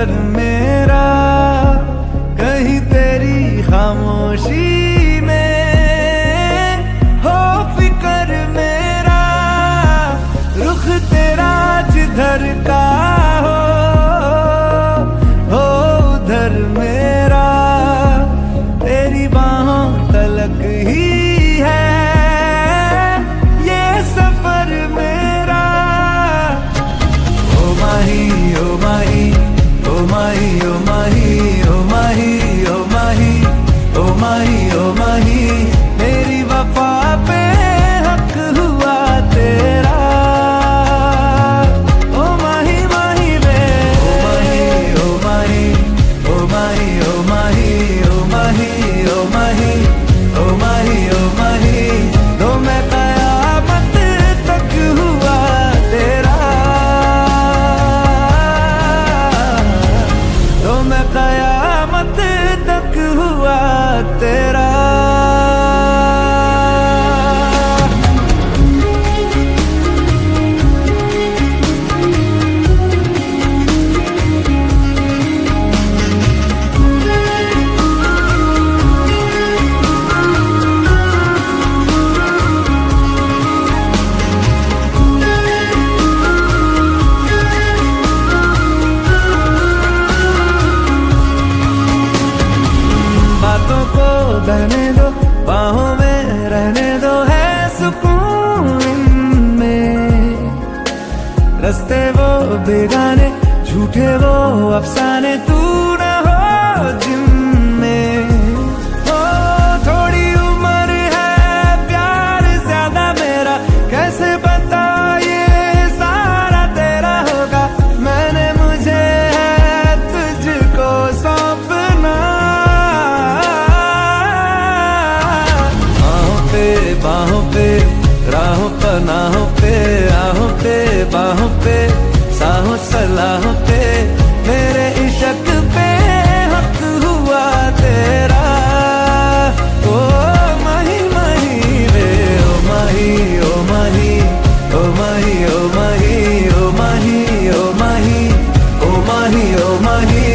सफर मेरा कहीं तेरी खामोशी में हो फिकर मेरा, रुख तेरा जिधर का हो उधर मेरा, तेरी बाहों तलक ही है ये सफर मेरा। ओ माही ओ माही ओ माही ओ माही ओ माही ओ माही ओ माही ओ माही, मेरी वफा पे हक हुआ तेरा। ओ माही माही वे ओ माही ओ माही ओ माही ओ माही ओ माही ओ माही ओ माही ओ माही, तो मैं कयामत तक हुआ तेरा, तो मैं कयामत तक हुआ तेरा। बातों को बहने दो, बाहों में रहने दो, है सुकून इनमें। रस्ते वो बेगाने, झूठे वो अफसाने, तू न हो जिनमें। ओ थोड़ी उम्र है, प्यार ज्यादा मेरा, कैसे बता ये सारा तेरा होगा। मैंने मुझे है तुझको सौंपना, बाहों पे राहों पनाहों पे, आहों पे बाहों पे, साहों सलाहों पे, मेरे इश्क पे हक हुआ तेरा। ओ माही माही वे ओ माही ओ माही ओ माही ओ माही ओ माही ओ माही ओ माही ओ माही।